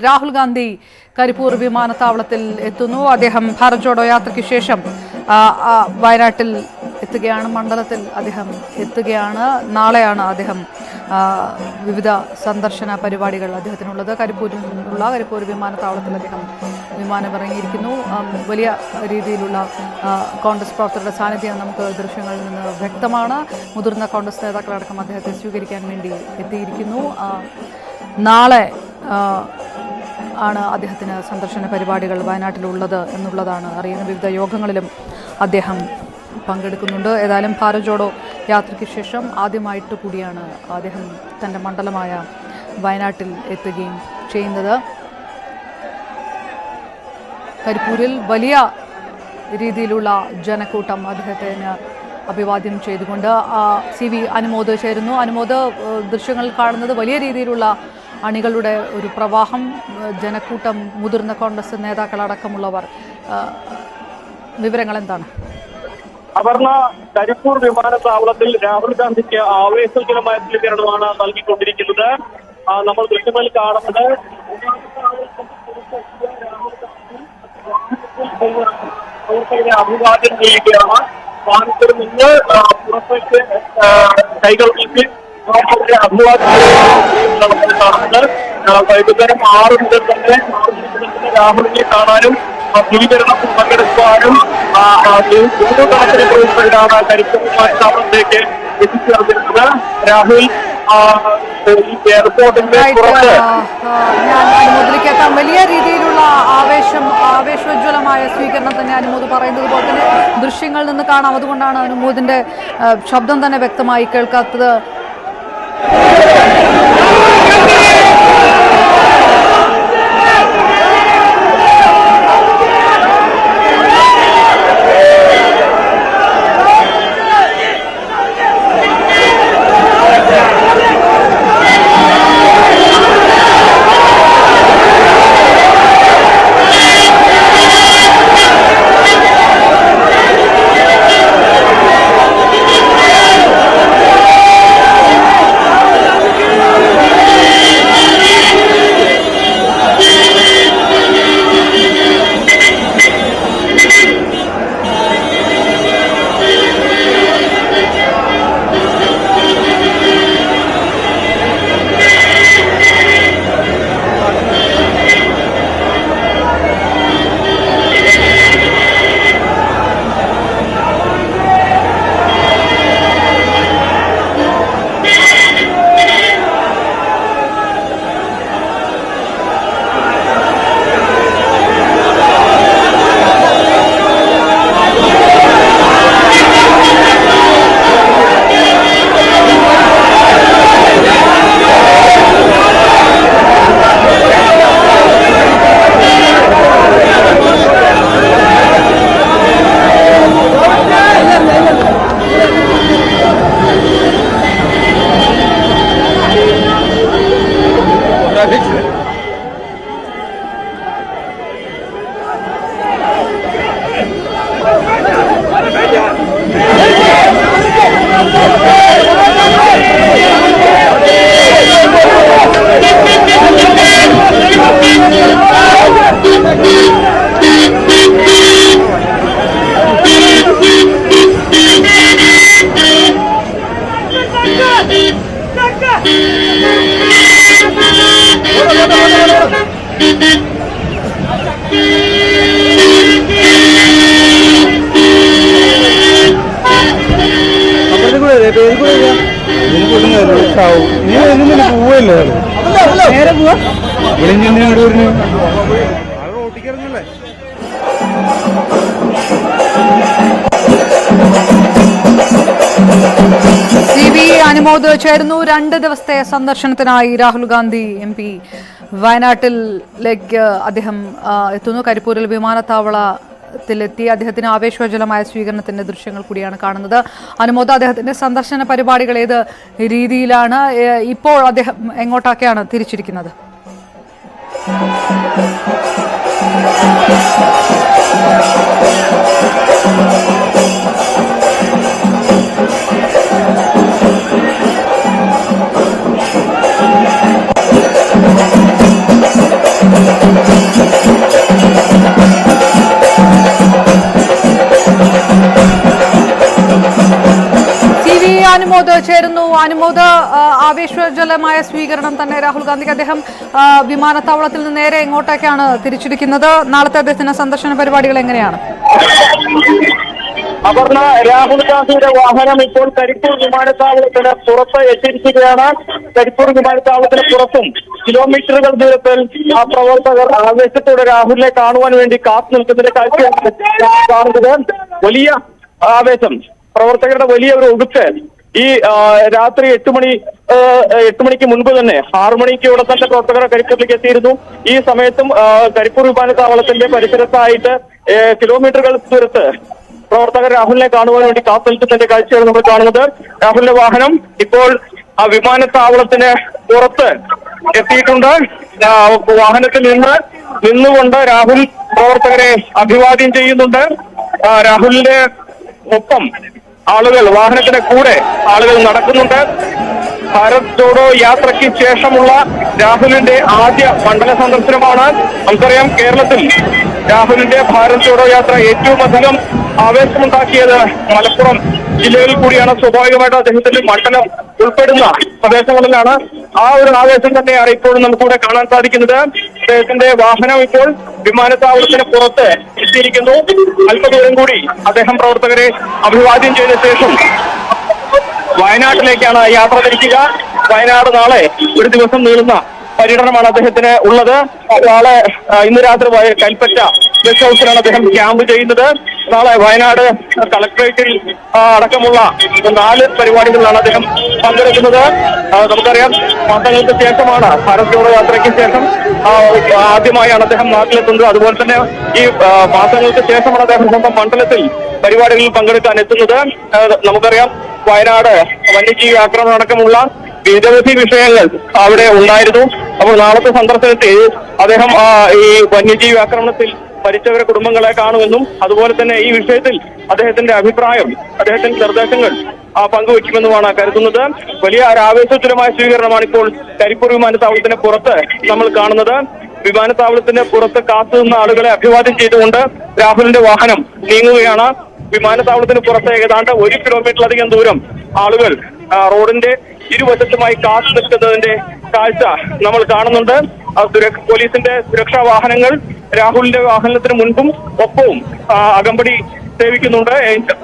രാഹുൽ ഗാന്ധി കരിപ്പൂർ വിമാനത്താവളത്തിൽ എത്തുന്നു. അദ്ദേഹം ഭാരത് ജോഡോ യാത്രയ്ക്ക് ശേഷം വയനാട്ടിൽ എത്തുകയാണ്. മണ്ഡലത്തിൽ അദ്ദേഹം എത്തുകയാണ്. നാളെയാണ് അദ്ദേഹം വിവിധ സന്ദർശന പരിപാടികൾ അദ്ദേഹത്തിനുള്ളത്. കരിപ്പൂർ വിമാനത്താവളത്തിൽ അദ്ദേഹം വിമാനമിറങ്ങിയിരിക്കുന്നു. വലിയ രീതിയിലുള്ള കോൺഗ്രസ് പ്രവർത്തകരുടെ സാന്നിധ്യം നമുക്ക് ദൃശ്യങ്ങളിൽ നിന്ന് വ്യക്തമാണ്. മുതിർന്ന കോൺഗ്രസ് നേതാക്കളടക്കം അദ്ദേഹത്തെ സ്വീകരിക്കാൻ വേണ്ടി എത്തിയിരിക്കുന്നു. നാളെ ആണ് അദ്ദേഹത്തിന് സന്ദർശന പരിപാടികൾ വയനാട്ടിലുള്ളത് എന്നുള്ളതാണ് അറിയുന്നത്. വിവിധ യോഗങ്ങളിലും അദ്ദേഹം പങ്കെടുക്കുന്നുണ്ട്. ഏതായാലും ഭാരത് ജോഡോ യാത്രയ്ക്ക് ശേഷം ആദ്യമായിട്ട് കൂടിയാണ് അദ്ദേഹം തൻ്റെ മണ്ഡലമായ വയനാട്ടിൽ എത്തുകയും ചെയ്യുന്നത്. കരിപ്പൂരിൽ വലിയ രീതിയിലുള്ള ജനക്കൂട്ടം അദ്ദേഹത്തിന് അഭിവാദ്യം ചെയ്തുകൊണ്ട് CV അനുമോദ് ചേരുന്നു. അനുമോദ്, ദൃശ്യങ്ങളിൽ കാണുന്നത് വലിയ രീതിയിലുള്ള അണികളുടെ ഒരു പ്രവാഹം, ജനക്കൂട്ടം, മുതിർന്ന കോൺഗ്രസ് നേതാക്കളടക്കമുള്ളവർ. വിവരങ്ങൾ എന്താണ്? അപർണ, കരിപ്പൂർ വിമാനത്താവളത്തിൽ രാഹുൽ ഗാന്ധിക്ക് ആവേശജനമായ സ്വീകരണമാണ് നൽകിക്കൊണ്ടിരിക്കുന്നത്. നമ്മൾ ദൃശ്യങ്ങളിൽ കാണുന്നത് അഭിവാദ്യം ചെയ്യുകയാണ്. വാഹനത്തിൽ നിന്ന് പുറത്തേക്ക് കൈകൾ നീക്കി അഭിവാദ്യം കാണുന്നത്. വൈകുന്നേരം 6 മുതൽ തന്നെ രാഹുലിനെ കാണാനും സ്വീകരണത്തിൽ പങ്കെടുക്കുവാനും നൂറുകണക്കിന് പ്രവർത്തകരാണ് കരിപ്പൂർ വിമാനത്താവളത്തിലേക്ക് എത്തിച്ചേർന്നിരുന്നത്. രാഹുൽ എയർപോർട്ടിന്റെ പുറത്ത് അനുമോദിലേക്കെത്താം. വലിയ രീതിയിലുള്ള ആവേശോജ്വലമായ സ്വീകരണം തന്നെ അനുമോദ് പറയുന്നത് പോലെ തന്നെ ദൃശ്യങ്ങളിൽ നിന്ന് കാണാം. അതുകൊണ്ടാണ് അനുമോദിന്റെ ശബ്ദം തന്നെ വ്യക്തമായി കേൾക്കാത്തത്. CV അനുമോദ് ചേരുന്നു. 2 ദിവസത്തെ സന്ദർശനത്തിനായി രാഹുൽ ഗാന്ധി MP വയനാട്ടിലേക്ക് അദ്ദേഹം എത്തുന്നു. കരിപ്പൂരിൽ വിമാനത്താവളത്തിലെത്തി അദ്ദേഹത്തിന് ആവേശോജ്വലമായ സ്വീകരണത്തിന്റെ ദൃശ്യങ്ങൾ കൂടിയാണ് കാണുന്നത്. അനുമോദ്, അദ്ദേഹത്തിന്റെ സന്ദർശന പരിപാടികൾ ഏത് രീതിയിലാണ്? ഇപ്പോൾ അദ്ദേഹം എങ്ങോട്ടൊക്കെയാണ് തിരിച്ചിരിക്കുന്നത്? അനുമോദ് ചേരുന്നു. അനുമോദ്, ആവേശോജ്വലമായ സ്വീകരണം തന്നെ രാഹുൽ ഗാന്ധിക്ക്. അദ്ദേഹം വിമാനത്താവളത്തിൽ നിന്ന് നേരെ എങ്ങോട്ടേക്കാണ് തിരിച്ചിരിക്കുന്നത്? നാളത്തെ അദ്ദേഹത്തിന്റെ സന്ദർശന പരിപാടികൾ എങ്ങനെയാണ്? അപർണ, രാഹുൽ ഗാന്ധിയുടെ വാഹനം ഇപ്പോൾ കരിപ്പൂർ വിമാനത്താവളത്തിന് പുറത്ത് എത്തിയിരിക്കുകയാണ്. കരിപ്പൂർ വിമാനത്താവളത്തിന് പുറത്തും കിലോമീറ്ററുകൾ ദൂരത്തിൽ ആ പ്രവർത്തകർ ആവേശത്തോടെ രാഹുലിനെ കാണുവാൻ വേണ്ടി കാത്തു നിൽക്കുന്നതിന്റെ കാഴ്ചയാണ് കാണുന്നത്. വലിയ ആവേശം, പ്രവർത്തകരുടെ വലിയ ഒരു ഒഴുക്ക്. ഈ രാത്രി 8 മണിക്ക് മുൻപ് തന്നെ 6 മണിക്ക് ഇവിടെ തന്നെ പ്രവർത്തകർ കരിപ്പൂരിലേക്ക് എത്തിയിരുന്നു. ഈ സമയത്തും കരിപ്പൂർ വിമാനത്താവളത്തിന്റെ പരിസരത്തായിട്ട് കിലോമീറ്ററുകൾ ദൂരത്ത് പ്രവർത്തകർ രാഹുലിനെ കാണുവാൻ വേണ്ടി കാത്തു നിൽക്കുന്നതിന്റെ കാഴ്ചയാണ് നമ്മൾ കാണുന്നത്. രാഹുലിന്റെ വാഹനം ഇപ്പോൾ ആ വിമാനത്താവളത്തിന് പുറത്ത് എത്തിയിട്ടുണ്ട്. വാഹനത്തിൽ നിന്നുകൊണ്ട് രാഹുൽ പ്രവർത്തകരെ അഭിവാദ്യം ചെയ്യുന്നുണ്ട്. രാഹുലിന്റെ ഒപ്പം ആളുകൾ, വാഹനത്തിന് കൂടെ ആളുകൾ നടക്കുന്നുണ്ട്. ഭാരത് ജോഡോ യാത്രയ്ക്ക് ശേഷമുള്ള രാഹുലിന്റെ ആദ്യ മണ്ഡല സന്ദർശനമാണ്. നമുക്കറിയാം, കേരളത്തിൽ രാഹുലിന്റെ ഭാരത് ജോഡോ യാത്ര ഏറ്റവും അധികം ആവേശമുണ്ടാക്കിയത് മലപ്പുറം ജില്ലയിൽ കൂടിയാണ്. സ്വാഭാവികമായിട്ടും അദ്ദേഹത്തിന്റെ മണ്ഡലം ഉൾപ്പെടുന്ന പ്രദേശങ്ങളിലാണ്. ആ ഒരു ആവേശം തന്നെയാണ് ഇപ്പോഴും നമുക്കിവിടെ കാണാൻ സാധിക്കുന്നത്. അദ്ദേഹത്തിന്റെ വാഹനം ഇപ്പോൾ വിമാനത്താവളത്തിന് പുറത്ത് എത്തിയിരിക്കുന്നു. അല്പദൂരം കൂടി അദ്ദേഹം പ്രവർത്തകരെ അഭിവാദ്യം ചെയ്ത ശേഷം വയനാട്ടിലേക്കാണ് യാത്ര തിരിക്കുക. വയനാട് നാളെ ഒരു ദിവസം നീളുന്ന പര്യടനമാണ് അദ്ദേഹത്തിന് ഉള്ളത്. നാളെ ഇന്ന് രാത്രി കൽപ്പറ്റ ഗസ്റ്റ് ഹൗസിലാണ് അദ്ദേഹം ക്യാമ്പ് ചെയ്യുന്നത്. നാളെ വയനാട് കളക്ടറേറ്റിൽ അടക്കമുള്ള 4 പരിപാടികളിലാണ് അദ്ദേഹം പങ്കെടുക്കുന്നത്. നമുക്കറിയാം, മാസങ്ങൾക്ക് ശേഷമാണ്, ഭാരത് ജോഡോ യാത്രയ്ക്ക് ശേഷം ആദ്യമായാണ് അദ്ദേഹം നാട്ടിലെത്തുന്നത്. അതുപോലെ തന്നെ ഈ മാസങ്ങൾക്ക് ശേഷമാണ് അദ്ദേഹം സ്വന്തം മണ്ഡലത്തിൽ പരിപാടികളിൽ പങ്കെടുക്കാൻ എത്തുന്നത്. നമുക്കറിയാം, വയനാട് വന്യജീവി ആക്രമണം അടക്കമുള്ള നിരവധി വിഷയങ്ങൾ അവിടെ ഉണ്ടായിരുന്നു. അപ്പോൾ നാളത്തെ സന്ദർശനത്തിൽ അദ്ദേഹം ഈ വന്യജീവി ആക്രമണത്തിൽ മരിച്ചവരുടെ കുടുംബങ്ങളെ കാണുമെന്നും അതുപോലെ തന്നെ ഈ വിഷയത്തിൽ അദ്ദേഹത്തിന്റെ അഭിപ്രായം, അദ്ദേഹത്തിന്റെ നിർദ്ദേശങ്ങൾ പങ്കുവയ്ക്കുമെന്നുമാണ് കരുതുന്നത്. വലിയ ആവേശോജ്വലമായ സ്വീകരണമാണ് ഇപ്പോൾ കരിപ്പൂർ വിമാനത്താവളത്തിന് പുറത്ത് നമ്മൾ കാണുന്നത്. വിമാനത്താവളത്തിന് പുറത്ത് കാത്തുനിന്ന ആളുകളെ അഭിവാദ്യം ചെയ്തുകൊണ്ട് രാഹുലിന്റെ വാഹനം നീങ്ങുകയാണ്. വിമാനത്താവളത്തിന് പുറത്ത് ഏതാണ്ട് 1 കിലോമീറ്ററിലധികം ദൂരം ആളുകൾ റോഡിന്റെ ഇരുവശത്തുമായി കാത്തു നിൽക്കുന്നതിന്റെ കാഴ്ച നമ്മൾ കാണുന്നുണ്ട്. പോലീസിന്റെ സുരക്ഷാ വാഹനങ്ങൾ രാഹുലിന്റെ വാഹനത്തിന് മുൻപും ഒപ്പവും അകമ്പടി സേവിക്കുന്നുണ്ട്.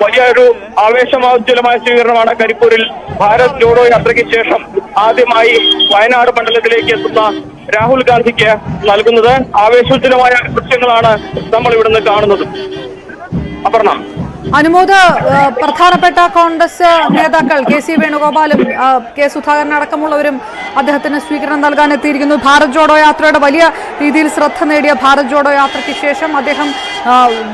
വലിയൊരു ആവേശോജ്വലമായ സ്വീകരണമാണ് കരിപ്പൂരിൽ ഭാരത് ജോഡോ യാത്രയ്ക്ക് ശേഷം ആദ്യമായി വയനാട് മണ്ഡലത്തിലേക്ക് എത്തുന്ന രാഹുൽ ഗാന്ധിക്ക് നൽകുന്നത്. ആവേശോജ്വലമായ ദൃശ്യങ്ങളാണ് നമ്മൾ ഇവിടുന്ന് കാണുന്നത്. അപർണ, അനുമോദ്, പ്രധാനപ്പെട്ട കോൺഗ്രസ് നേതാക്കൾ KC വേണുഗോപാലും K സുധാകരൻ അടക്കമുള്ളവരും അദ്ദേഹത്തിന് സ്വീകരണം നൽകാൻ എത്തിയിരിക്കുന്നു. ഭാരത് ജോഡോ യാത്രയുടെ വലിയ രീതിയിൽ ശ്രദ്ധ നേടിയ ഭാരത് ജോഡോ യാത്രയ്ക്ക് ശേഷം അദ്ദേഹം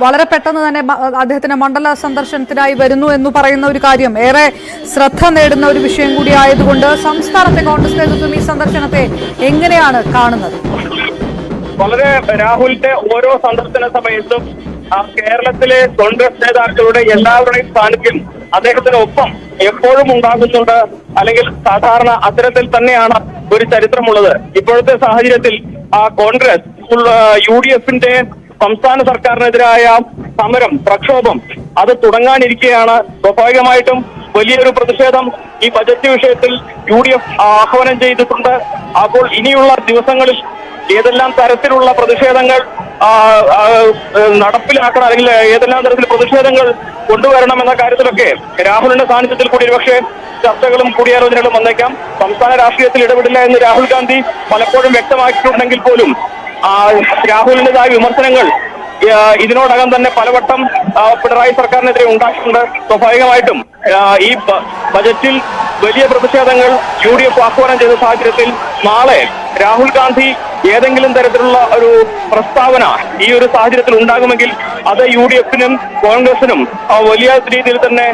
വളരെ പെട്ടെന്ന് തന്നെ അദ്ദേഹത്തിന്റെ മണ്ഡല സന്ദർശനത്തിനായി വരുന്നു എന്ന് പറയുന്ന ഒരു കാര്യം ഏറെ ശ്രദ്ധ നേടുന്ന ഒരു വിഷയം കൂടി ആയതുകൊണ്ട് സംസ്ഥാനത്തെ കോൺഗ്രസ് നേതൃത്വം ഈ സന്ദർശനത്തെ എങ്ങനെയാണ് കാണുന്നത്? വളരെ രാഹുലിന്റെ ഓരോ സന്ദർശന സമയത്തും കേരളത്തിലെ കോൺഗ്രസ് നേതാക്കളുടെ എല്ലാവരുടെയും സാന്നിധ്യം അദ്ദേഹത്തിന് ഒപ്പം എപ്പോഴും ഉണ്ടാകുന്നുണ്ട്. അല്ലെങ്കിൽ സാധാരണ അത്തരത്തിൽ തന്നെയാണ് ഒരു ചരിത്രമുള്ളത്. ഇപ്പോഴത്തെ സാഹചര്യത്തിൽ കോൺഗ്രസ് UDFന്റെ സംസ്ഥാന സർക്കാരിനെതിരായ സമരം, പ്രക്ഷോഭം അത് തുടങ്ങാനിരിക്കെയാണ്. സ്വാഭാവികമായിട്ടും വലിയൊരു പ്രതിഷേധം ഈ ബജറ്റ് വിഷയത്തിൽ UDF ആഹ്വാനം ചെയ്തിട്ടുണ്ട്. അപ്പോൾ ഇനിയുള്ള ദിവസങ്ങളിൽ ഏതെല്ലാം തരത്തിലുള്ള പ്രതിഷേധങ്ങൾ നടപ്പിലാക്കണം, അല്ലെങ്കിൽ ഏതെല്ലാം തരത്തിൽ പ്രതിഷേധങ്ങൾ കൊണ്ടുവരണം എന്ന കാര്യത്തിലൊക്കെ രാഹുലിന്റെ സാന്നിധ്യത്തിൽ കൂടി ഒരുപക്ഷെ ചർച്ചകളും കൂടിയാലോചനകളും വന്നേക്കാം. സംസ്ഥാന രാഷ്ട്രീയത്തിൽ ഇടപെടില്ല എന്ന് രാഹുൽ ഗാന്ധി പലപ്പോഴും വ്യക്തമാക്കിയിട്ടുണ്ടെങ്കിൽ പോലും രാഹുലിന്റേതായ വിമർശനങ്ങൾ ഇതിനോടകം തന്നെ പലവട്ടം പിണറായി സർക്കാരിനെതിരെ ഉണ്ടായിട്ടുണ്ട്. സ്വാഭാവികമായിട്ടും ഈ ബജറ്റിൽ വലിയ പ്രതിഷേധങ്ങൾ UDF ആഹ്വാനം ചെയ്ത സാഹചര്യത്തിൽ നാളെ രാഹുൽ ഗാന്ധി ഏതെങ്കിലും തരത്തിലുള്ള ഒരു പ്രസ്താവന ഈ ഒരു സാഹചര്യത്തിൽ ഉണ്ടാകുമെങ്കിൽ അത് UDFനും കോൺഗ്രസിനും വലിയ രീതിയിൽ തന്നെ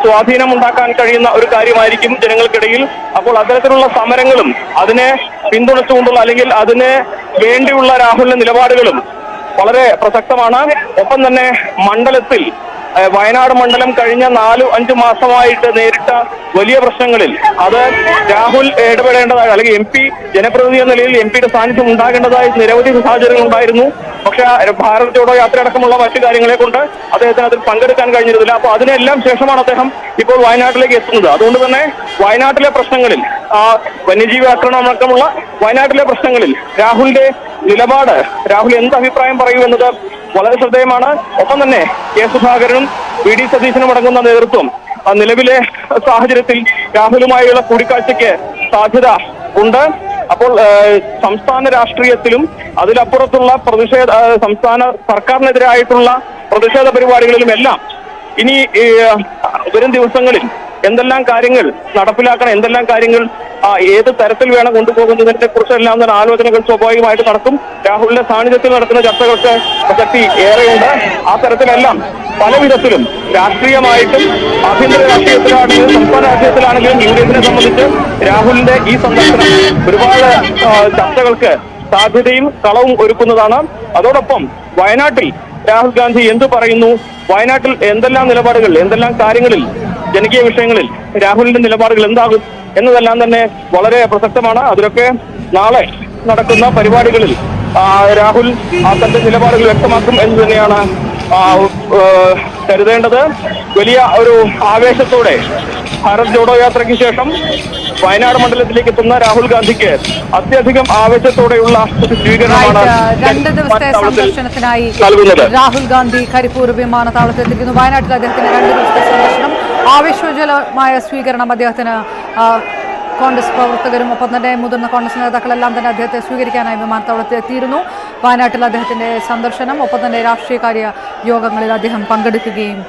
സ്വാധീനം ഉണ്ടാക്കാൻ കഴിയുന്ന ഒരു കാര്യമായിരിക്കും ജനങ്ങൾക്കിടയിൽ. അപ്പോൾ അത്തരത്തിലുള്ള സമരങ്ങളും അതിനെ പിന്തുണച്ചുകൊണ്ടുള്ള അല്ലെങ്കിൽ അതിന് വേണ്ടിയുള്ള രാഹുലിന്റെ നിലപാടുകളും വളരെ പ്രസക്തമാണ്. ഒപ്പം തന്നെ മണ്ഡലത്തിൽ വയനാട് മണ്ഡലം കഴിഞ്ഞ 4-5 മാസമായിട്ട് നേരിട്ട വലിയ പ്രശ്നങ്ങളിൽ അത് രാഹുൽ ഇടപെടേണ്ടതായി, അല്ലെങ്കിൽ MP ജനപ്രതിനിധി എന്ന നിലയിൽ MP-യുടെ സാന്നിധ്യം ഉണ്ടാകേണ്ടതായി നിരവധി സാഹചര്യങ്ങൾ ഉണ്ടായിരുന്നു. പക്ഷെ ഭാരത് ജോഡോ യാത്ര അടക്കമുള്ള മറ്റു കാര്യങ്ങളെ കൊണ്ട് അദ്ദേഹത്തിന് അതിൽ പങ്കെടുക്കാൻ കഴിഞ്ഞിരുന്നില്ല. അപ്പൊ അതിനെല്ലാം ശേഷമാണ് അദ്ദേഹം ഇപ്പോൾ വയനാട്ടിലേക്ക് എത്തുന്നത്. അതുകൊണ്ട് തന്നെ വയനാട്ടിലെ പ്രശ്നങ്ങളിൽ, വന്യജീവി ആക്രമണം അടക്കമുള്ള വയനാട്ടിലെ പ്രശ്നങ്ങളിൽ രാഹുലിന്റെ നിലപാട്, രാഹുൽ എന്ത് അഭിപ്രായം പറയുമെന്നത് വളരെ ശ്രദ്ധേയമാണ്. ഒപ്പം തന്നെ കെ സുധാകരനും VD സതീശനും അടങ്ങുന്ന നേതൃത്വം നിലവിലെ സാഹചര്യത്തിൽ രാഹുലുമായുള്ള കൂടിക്കാഴ്ചയ്ക്ക് സാധ്യത ഉണ്ട്. അപ്പോൾ സംസ്ഥാന രാഷ്ട്രീയത്തിലും അതിലപ്പുറത്തുള്ള സംസ്ഥാന സർക്കാരിനെതിരായിട്ടുള്ള പ്രതിഷേധ പരിപാടികളിലുമെല്ലാം ഇനി വരും ദിവസങ്ങളിൽ എന്തെല്ലാം കാര്യങ്ങൾ നടപ്പിലാക്കണം, എന്തെല്ലാം കാര്യങ്ങൾ ഏത് തരത്തിൽ വേണം കൊണ്ടുപോകുന്നതിനെ കുറിച്ചെല്ലാം തന്നെ ആലോചനകൾ സ്വാഭാവികമായിട്ട് നടക്കും. രാഹുലിന്റെ സാന്നിധ്യത്തിൽ നടക്കുന്ന ചർച്ചകൾക്ക് പ്രസക്തി ഏറെയുണ്ട്. ആ തരത്തിലെല്ലാം പല വിധത്തിലും രാഷ്ട്രീയമായിട്ടും ആഭ്യന്തര രാഷ്ട്രീയത്തിലാണെങ്കിലും സംസ്ഥാന രാഷ്ട്രീയത്തിലാണെങ്കിലും UDF-നെ സംബന്ധിച്ച് രാഹുലിന്റെ ഈ സന്ദർശനം ഒരുപാട് ചർച്ചകൾക്ക് സാധ്യതയും കളവും ഒരുക്കുന്നതാണ്. അതോടൊപ്പം വയനാട്ടിൽ രാഹുൽ ഗാന്ധി എന്തു പറയുന്നു, വയനാട്ടിൽ എന്തെല്ലാം നിലപാടുകൾ, എന്തെല്ലാം കാര്യങ്ങളിൽ, ജനകീയ വിഷയങ്ങളിൽ രാഹുലിന്റെ നിലപാടുകൾ എന്താകും എന്നതെല്ലാം തന്നെ വളരെ പ്രസക്തമാണ്. അതിലൊക്കെ നാളെ നടക്കുന്ന പരിപാടികളിൽ രാഹുൽ തന്റെ നിലപാടുകൾ വ്യക്തമാക്കും എന്ന് തന്നെയാണ് കരുതേണ്ടത്. വലിയ ഒരു ആവേശത്തോടെ ഭാരത് ജോഡോ യാത്രയ്ക്ക് ശേഷം വയനാട് മണ്ഡലത്തിലേക്ക് എത്തുന്ന രാഹുൽ ഗാന്ധിക്ക് അത്യധികം ആവേശത്തോടെയുള്ള ഒരു സ്വീകരണമാണ് 2 ദിവസത്തെ സന്ദർശനത്തിനായി രാഹുൽ ഗാന്ധി കരിപ്പൂർ വിമാനത്താവളത്തിൽ എത്തിയിരിക്കുന്നു. വയനാട്ടിൽ അദ്ദേഹത്തിന് 2 ദിവസത്തെ സന്ദർശനം, ആവേശോജ്വലമായ സ്വീകരണം അദ്ദേഹത്തിന് കോൺഗ്രസ് പ്രവർത്തകരും ഒപ്പം തന്നെ മുതിർന്ന കോൺഗ്രസ് നേതാക്കളെല്ലാം തന്നെ അദ്ദേഹത്തെ സ്വീകരിക്കാനായി വിമാനത്താവളത്തിൽ എത്തിയിരുന്നു. വയനാട്ടിൽ അദ്ദേഹത്തിന്റെ സന്ദർശനം, ഒപ്പം തന്നെ രാഷ്ട്രീയകാര്യ യോഗങ്ങളിൽ അദ്ദേഹം പങ്കെടുക്കുകയും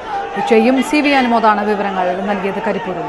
ചെയ്യും. CV അനുമോദാണ് വിവരങ്ങൾ നൽകിയത് കരിപ്പൂരിൽ.